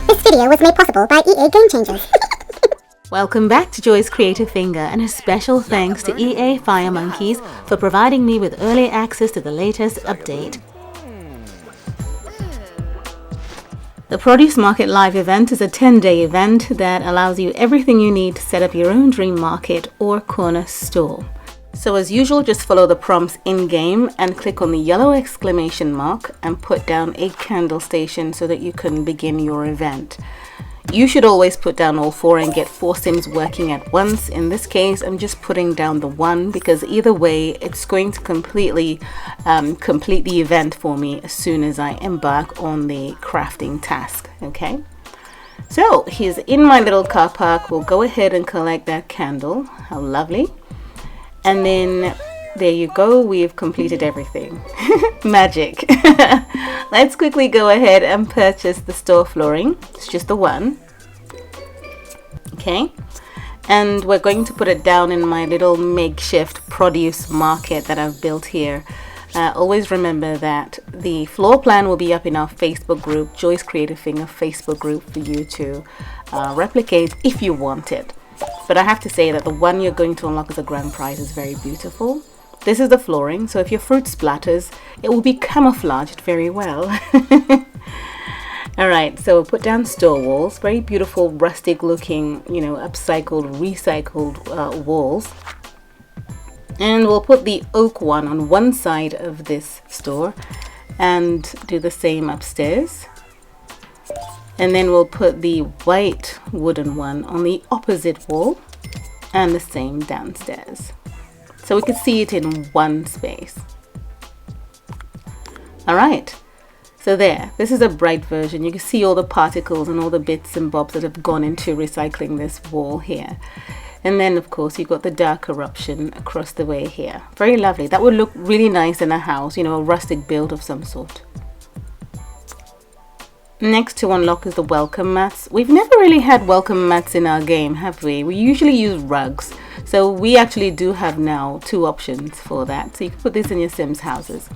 This video was made possible by EA Game Changers. Welcome back to Joy's Creative Finger, and a special thanks to EA FireMonkeys for providing me with early access to the latest update. The Produce Market Live event is a 10-day event that allows you everything you need to set up your own dream market or corner store. So as usual, just follow the prompts in-game and click on the yellow exclamation mark and put down a candle station so that you can begin your event. You should always put down all 4 and get 4 sims working at once. In this case, I'm just putting down the 1 because either way, it's going to completely complete the event for me as soon as I embark on the crafting task, okay? So here's in my little car park. We'll go ahead and collect that candle. How lovely. And then there you go, we've completed everything. Magic. Let's quickly go ahead and purchase the store flooring. It's just the 1. Okay. And we're going to put it down in my little makeshift produce market that I've built here. Always remember that the floor plan will be up in our Facebook group, Joy's Creative Finger Facebook group, for you to replicate if you want it. But I have to say that the one you're going to unlock as a grand prize is very beautiful. This is the flooring, so if your fruit splatters, it will be camouflaged very well. Alright, so we'll put down store walls, very beautiful rustic looking, upcycled, recycled walls. And we'll put the oak one on one side of this store and do the same upstairs. And then we'll put the white wooden one on the opposite wall and the same downstairs. So we could see it in one space. Alright, so there, this is a bright version. You can see all the particles and all the bits and bobs that have gone into recycling this wall here. And then of course you've got the dark eruption across the way here. Very lovely. That would look really nice in a house, a rustic build of some sort. Next to unlock is the welcome mats. We've never really had welcome mats in our game, have we? We usually use rugs. So we actually do have now 2 options for that. So you can put this in your Sims houses.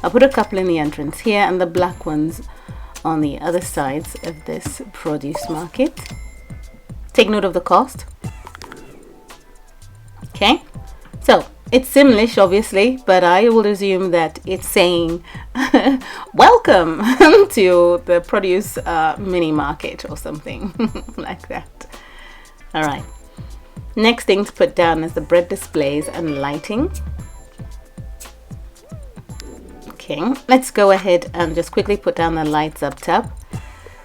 I'll put a couple in the entrance here and the black ones on the other sides of this produce market. Take note of the cost. Okay, so it's Simlish obviously, but I will assume that it's saying welcome to the produce mini market or something like that. All right. Next thing to put down is the bread displays and lighting. Okay, let's go ahead and just quickly put down the lights up top.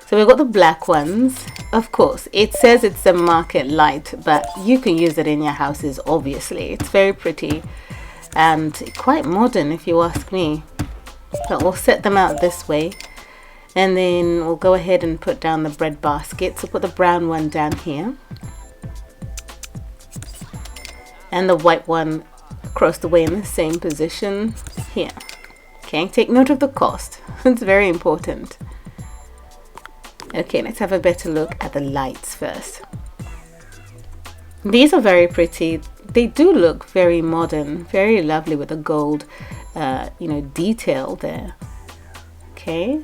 So we've got the black ones. Of course, it says it's a market light, but you can use it in your houses, obviously. It's very pretty and quite modern if you ask me. But we'll set them out this way. And then we'll go ahead and put down the bread basket. So put the brown one down here. And the white one across the way in the same position here. Okay, take note of the cost. It's very important. Okay, let's have a better look at the lights first. These are very pretty. They do look very modern, very lovely with the gold, detail there. Okay,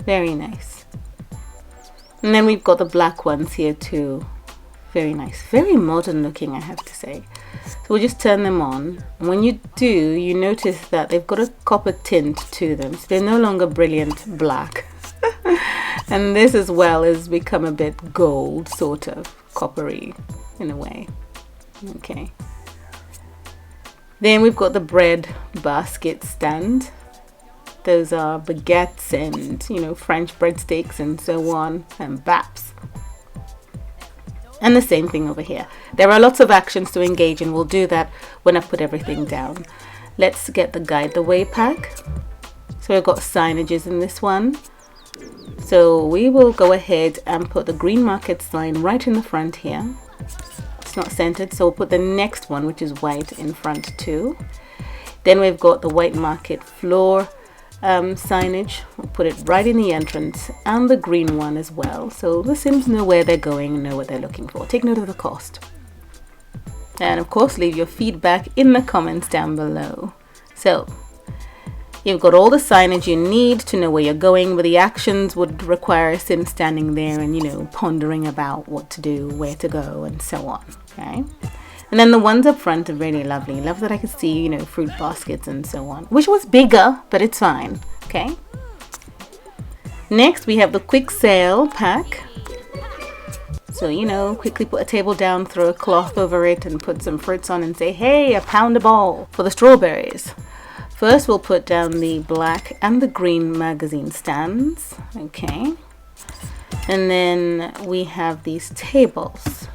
very nice. And then we've got the black ones here too. Very nice, very modern looking, I have to say. So we'll just turn them on. And when you do, you notice that they've got a copper tint to them. So they're no longer brilliant black. And this as well has become a bit gold, sort of coppery in a way. Okay. Then we've got the bread basket stand. Those are baguettes and, French breadsticks and so on, and baps. And the same thing over here. There are lots of actions to engage in. We'll do that when I put everything down. Let's get the guide the way pack. So we've got signages in this one. So we will go ahead and put the green market sign right in the front here. It's not centered, so we'll put the next one, which is white, in front too. Then we've got the white market floor signage. We'll put it right in the entrance, and the green one as well. So the Sims know where they're going, know what they're looking for. Take note of the cost. And of course, leave your feedback in the comments down below. So You've got all the signage you need to know where you're going, but the actions would require a sim standing there and, you know, pondering about what to do, where to go, and so on. Okay. And then the ones up front are really lovely. Love that I could see, you know, fruit baskets and so on. Wish it was bigger, but it's fine. Okay. Next, we have the quick sale pack. So, you know, quickly put a table down, throw a cloth over it, and put some fruits on and say, hey, £1 a ball for the strawberries. First, we'll put down the black and the green magazine stands. Okay. And then we have these tables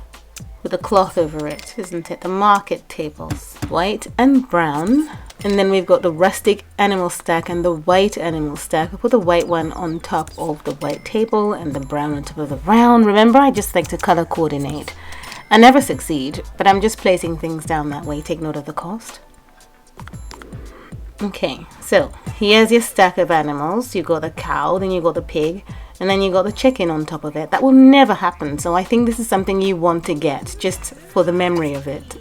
with a cloth over it, isn't it? The market tables, white and brown. And then we've got the rustic animal stack and the white animal stack. I'll put the white one on top of the white table and the brown on top of the brown. Remember, I just like to color coordinate. I never succeed, but I'm just placing things down that way. Take note of the cost. Okay, so here's your stack of animals. You got the cow, then you got the pig, and then you got the chicken on top of it. That will never happen. So I think this is something you want to get just for the memory of it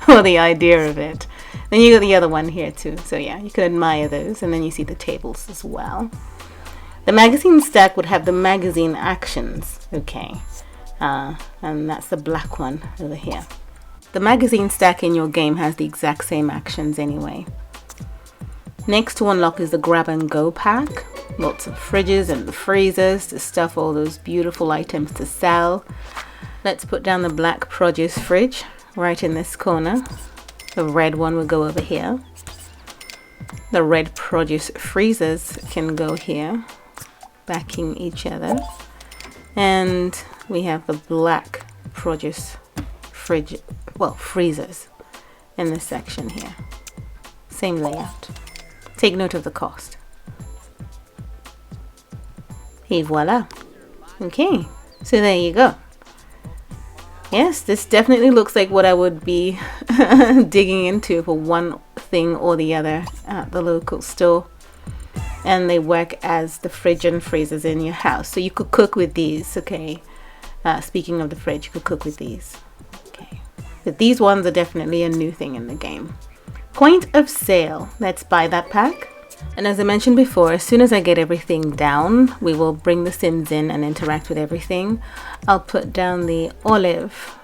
or the idea of it. Then you got the other one here too. So yeah, you can admire those. And then you see the tables as well. The magazine stack would have the magazine actions. Okay. And that's the black one over here. The magazine stack in your game has the exact same actions anyway. Next to unlock is the grab and go pack. Lots of fridges and freezers to stuff all those beautiful items to sell. Let's put down the black produce fridge right in this corner. The red one will go over here. The red produce freezers can go here, backing each other. And we have the black produce freezers in this section here. Same layout. Take note of the cost. Et voila. Okay, so there you go. Yes, this definitely looks like what I would be digging into for one thing or the other at the local store. And they work as the fridge and freezers in your house. So you could cook with these, okay? Speaking of the fridge, you could cook with these. Okay. But these ones are definitely a new thing in the game. Point of sale. Let's buy that pack. And as I mentioned before, as soon as I get everything down, we will bring the Sims in and interact with everything. I'll put down the olive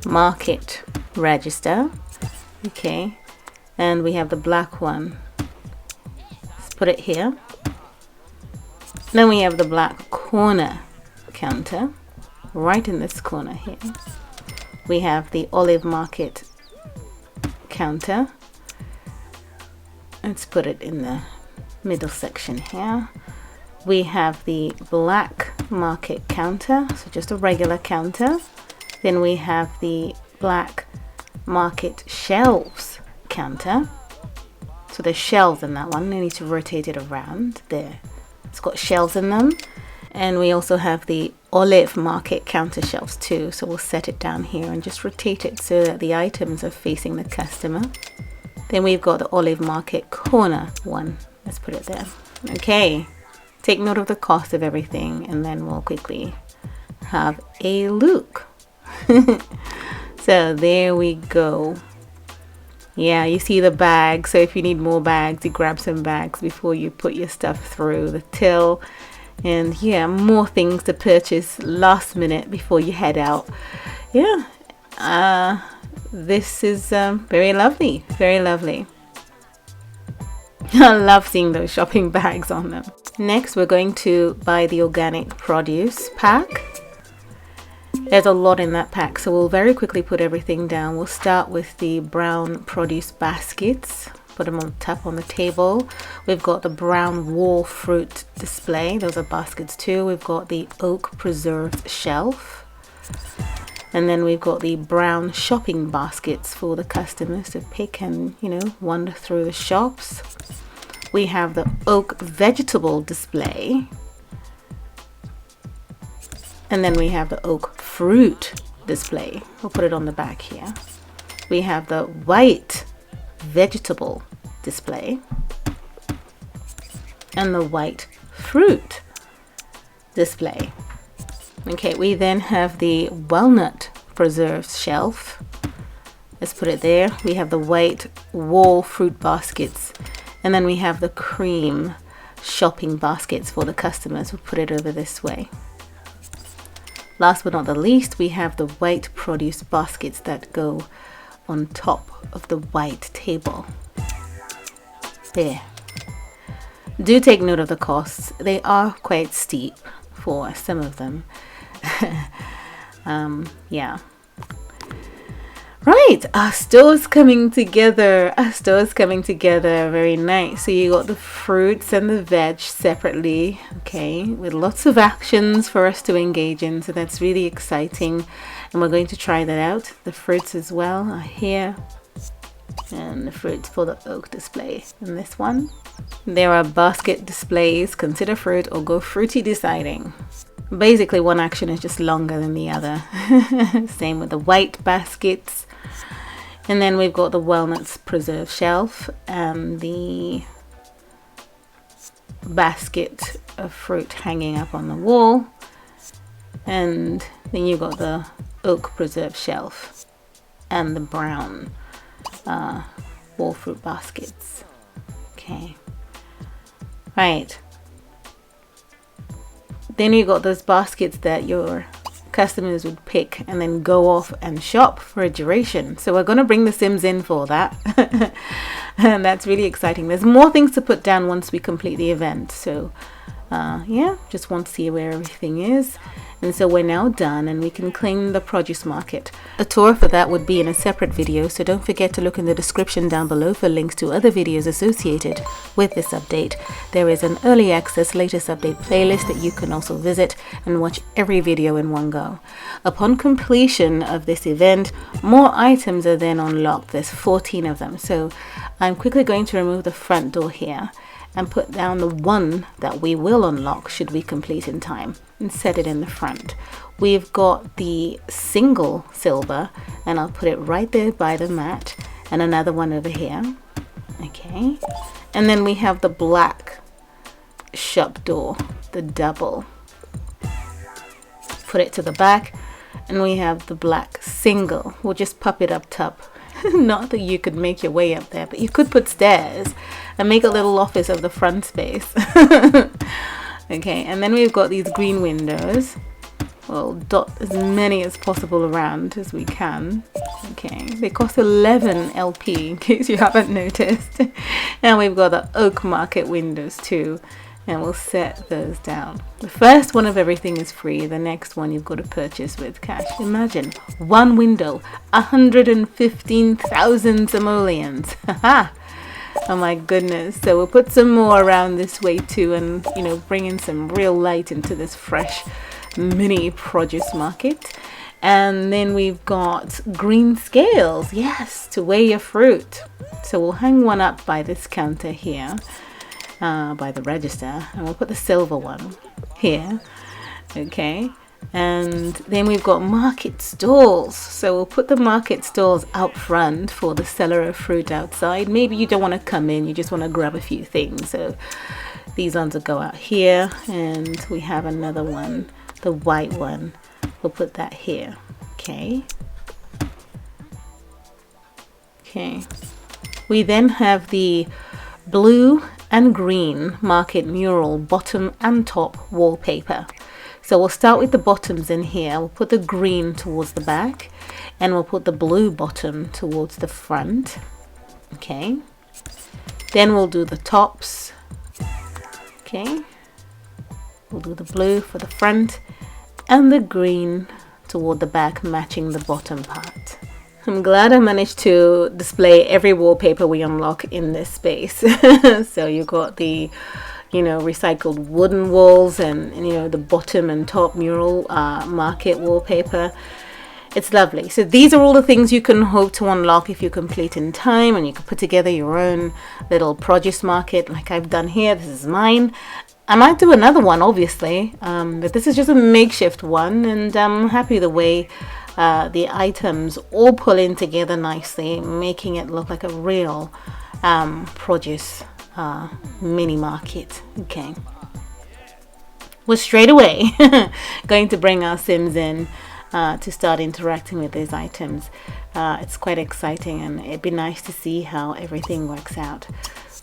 market register. Okay. And we have the black one. Let's put it here. Then we have the black corner counter right in this corner here. We have the olive market counter. Let's put it in the middle section here. We have the black market counter, so just a regular counter. Then we have the black market shelves counter. So there's shelves in that one. I need to rotate it around there. It's got shelves in them. And we also have the olive market counter shelves too. So we'll set it down here and just rotate it so that the items are facing the customer. Then we've got the olive market corner one. Let's put it there. Okay. Take note of the cost of everything and then we'll quickly have a look. So there we go. Yeah, you see the bags. So if you need more bags, you grab some bags before you put your stuff through the till. And yeah, more things to purchase last minute before you head out. Yeah. This is very lovely. Very lovely. I love seeing those shopping bags on them. Next, we're going to buy the organic produce pack. There's a lot in that pack, so we'll very quickly put everything down. We'll start with the brown produce baskets. Put them on top on the table. We've got the brown wall fruit display. Those are baskets too. We've got the oak preserved shelf. And then we've got the brown shopping baskets for the customers to pick and, you know, wander through the shops. We have the oak vegetable display. And then we have the oak fruit display. We'll put it on the back here. We have the white vegetable display. And the white fruit display. Okay, we then have the walnut preserves shelf. Let's put it there. We have the white wall fruit baskets. And then we have the cream shopping baskets for the customers. We'll put it over this way. Last but not the least, we have the white produce baskets that go on top of the white table. There. Do take note of the costs. They are quite steep for some of them. Yeah. Right, our store's coming together. Our store's coming together. Very nice. So you got the fruits and the veg separately, okay, with lots of actions for us to engage in. So that's really exciting, and we're going to try that out. The fruits as well are here, and the fruits for the oak display in this one. There are basket displays, consider fruit or go fruity deciding. Basically, one action is just longer than the other. Same with the white baskets. And then we've got the walnuts preserve shelf and the basket of fruit hanging up on the wall. And then you've got the oak preserve shelf and the brown wall fruit baskets. Okay. Right. Then you got those baskets that your customers would pick and then go off and shop for a duration. So we're going to bring the Sims in for that. And that's really exciting. There's more things to put down once we complete the event. So yeah, just want to see where everything is. And so we're now done and we can claim the produce market. A tour for that would be in a separate video, so don't forget to look in the description down below for links to other videos associated with this update. There is an early access latest update playlist that you can also visit and watch every video in one go. Upon completion of this event, more items are then unlocked. There's 14 of them. So I'm quickly going to remove the front door here and put down the one that we will unlock should we complete in time and set it in the front. We've got the single silver, and I'll put it right there by the mat, and another one over here. Okay, and then we have the black shop door, the double. Put it to the back, and we have the black single. We'll just pop it up top. Not that you could make your way up there, but you could put stairs and make a little office of the front space. Okay, and then we've got these green windows. We'll dot as many as possible around as we can. Okay, they cost 11 LP in case you haven't noticed. And we've got the oak market windows too, and we'll set those down. The first one of everything is free. The next one you've got to purchase with cash. Imagine one window, 115,000 simoleons. Haha. Oh my goodness. So we'll put some more around this way too, and you know, bring in some real light into this fresh mini produce market. And then we've got green scales, yes, to weigh your fruit. So we'll hang one up by this counter here, by the register, and we'll put the silver one here. Okay, and then we've got market stalls. So we'll put the market stalls out front for the seller of fruit outside. Maybe you don't want to come in, you just want to grab a few things. So these ones will go out here, and we have another one, the white one. We'll put that here. Okay. Okay. We then have the blue and green market mural bottom and top wallpaper. So we'll start with the bottoms in here. We'll put the green towards the back, and we'll put the blue bottom towards the front. Okay. Then we'll do the tops. Okay. We'll do the blue for the front and the green toward the back, matching the bottom part. I'm glad I managed to display every wallpaper we unlock in this space. So you've got the, you know, recycled wooden walls, and you know, the bottom and top mural market wallpaper. It's lovely. So these are all the things you can hope to unlock if you complete in time, and you can put together your own little produce market like I've done here. This is mine. I might do another one, obviously, but this is just a makeshift one, and I'm happy the way the items all pull in together nicely, making it look like a real produce mini market. Okay, we're straight away going to bring our Sims in to start interacting with these items. It's quite exciting, and it'd be nice to see how everything works out.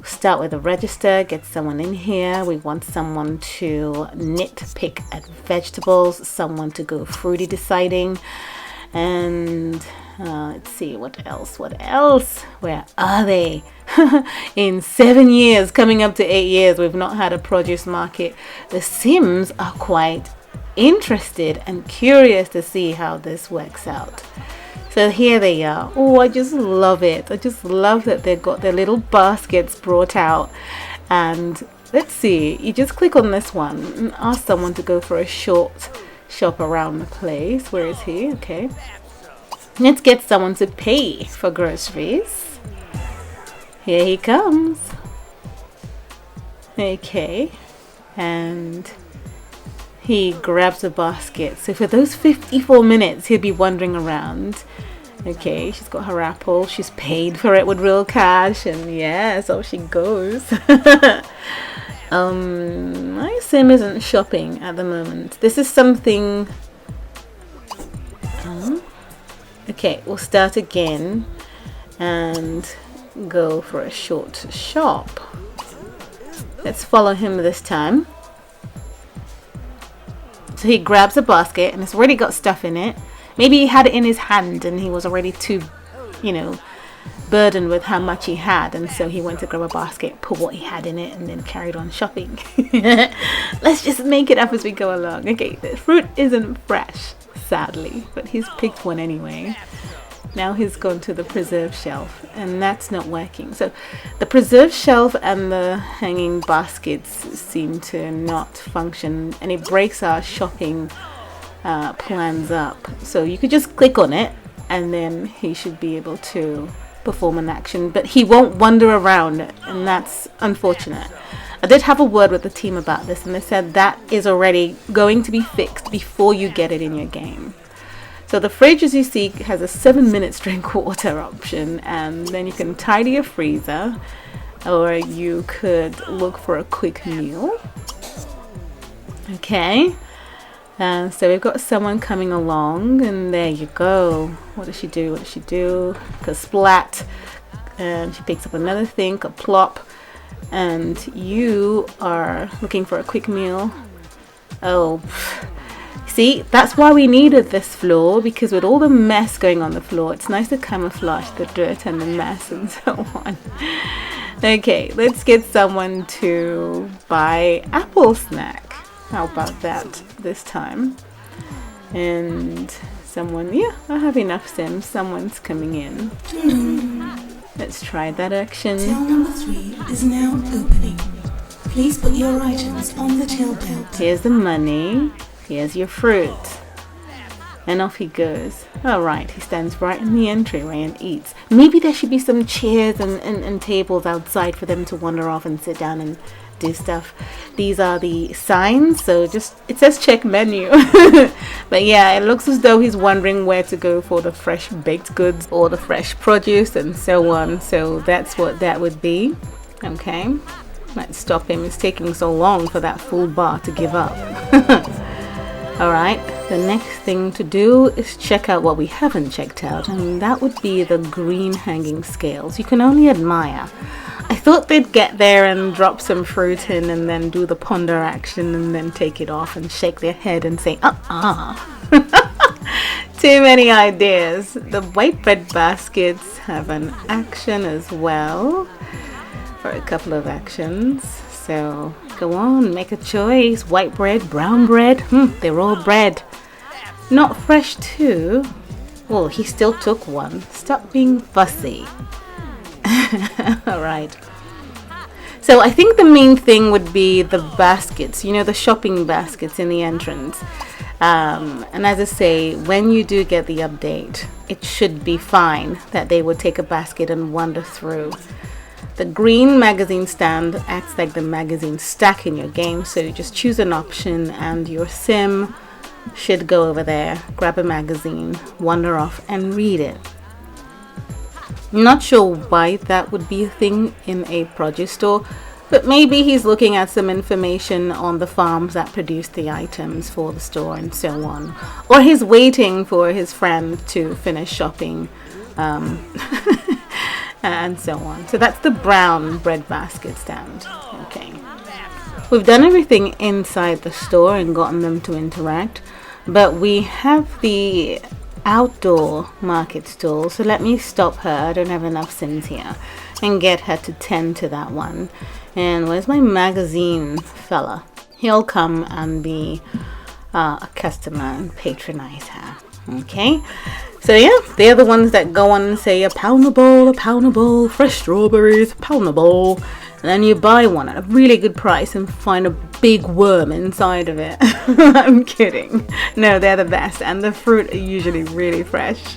Start with a register, get someone in here. We want someone to pick at vegetables, someone to go fruity deciding, and let's see, what else? Where are they? In 7 years, coming up to 8 years, we've not had a produce market. The Sims are quite interested and curious to see how this works out. So here they are. Oh, I just love it. I just love that they've got their little baskets brought out. And let's see, you just click on this one and ask someone to go for a short shop around the place. Where is he? Okay. Let's get someone to pay for groceries. Here he comes. Okay. And he grabs a basket. So for those 54 minutes, he'll be wandering around. Okay, she's got her apple. She's paid for it with real cash. And yeah, so she goes. My sim isn't shopping at the moment. This is something... okay, we'll start again and go for a short shop. Let's follow him this time. So he grabs a basket and it's already got stuff in it. Maybe he had it in his hand and he was already too, burdened with how much he had, and so he went to grab a basket, put what he had in it, and then carried on shopping. Let's just make it up as we go along. Okay, the fruit isn't fresh, sadly, but he's picked one anyway. Now he's gone to the preserve shelf, and that's not working. So the preserve shelf and the hanging baskets seem to not function, and it breaks our shopping plans up. So you could just click on it, and then he should be able to perform an action, but he won't wander around, and that's unfortunate. I did have a word with the team about this, and they said that is already going to be fixed before you get it in your game. So the fridge, as you see, has a 7-minute drink water option, and then you can tidy your freezer, or you could look for a quick meal. Okay, and so we've got someone coming along, and there you go. What does she do? Because splat, and she picks up another thing, a plop, and you are looking for a quick meal. Oh, see, that's why we needed this floor, because with all the mess going on the floor, it's nice to camouflage the dirt and the mess and so on. Okay, let's get someone to buy apple snack. How about that this time? And someone, yeah, I have enough Sims. Someone's coming in. Let's try that action. Till number 3 is now opening. Please put your items on the till belt. Here's the money. Here's your fruit. And off he goes. Alright, he stands right in the entryway and eats. Maybe there should be some chairs and tables outside for them to wander off and sit down and do stuff. These are the signs, so just, it says check menu. But yeah, it looks as though he's wondering where to go for the fresh baked goods or the fresh produce and so on. So that's what that would be. Okay, let's stop him. It's taking so long for that full bar to give up. Alright, the next thing to do is check out what we haven't checked out, and that would be the green hanging scales. You can only admire. I thought they'd get there and drop some fruit in and then do the ponder action and then take it off and shake their head and say, Too many ideas. The white bread baskets have an action as well, for a couple of actions. So go on, make a choice. White bread, brown bread, they're all bread. Not fresh too. Well, he still took one. Stop being fussy. Alright. So I think the main thing would be the baskets, the shopping baskets in the entrance. And as I say, when you do get the update, it should be fine that they would take a basket and wander through. The green magazine stand acts like the magazine stack in your game, so you just choose an option and your sim should go over there, grab a magazine, wander off and read it. I'm not sure why that would be a thing in a produce store, but maybe he's looking at some information on the farms that produce the items for the store and so on. Or he's waiting for his friend to finish shopping and so on. So that's the brown breadbasket stand. Okay. We've done everything inside the store and gotten them to interact, but we have the outdoor market stall. So let me stop her. I don't have enough Sims here, and get her to tend to that one. And where's my magazine fella? He'll come and be a customer and patronize her. Okay, so yeah, they're the ones that go on and say a pound a bowl, fresh strawberries, a pound a bowl, and then you buy one at a really good price and find a big worm inside of it. I'm kidding. No, they're the best, and the fruit are usually really fresh.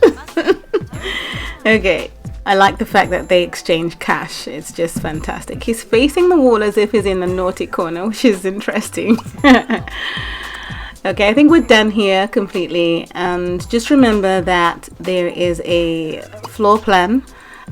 Okay, I like the fact that they exchange cash. It's just fantastic. He's facing the wall as if he's in the naughty corner, which is interesting. Okay, I think we're done here completely, and just remember that there is a floor plan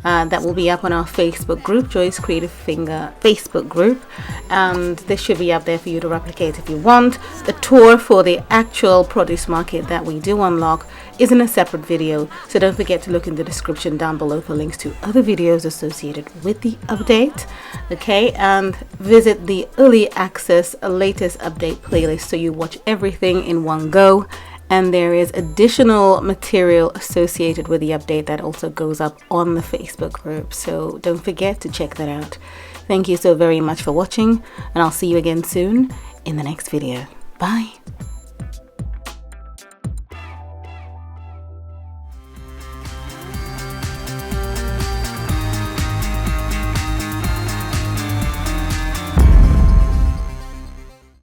that will be up on our Facebook group, Joy's Creative Finger Facebook group, and this should be up there for you to replicate if you want. The tour for the actual produce market that we do unlock is in a separate video, so don't forget to look in the description down below for links to other videos associated with the update. Okay, and visit the early access latest update playlist so you watch everything in one go. And there is additional material associated with the update that also goes up on the Facebook group, so don't forget to check that out. Thank you so very much for watching, and I'll see you again soon in the next video. Bye.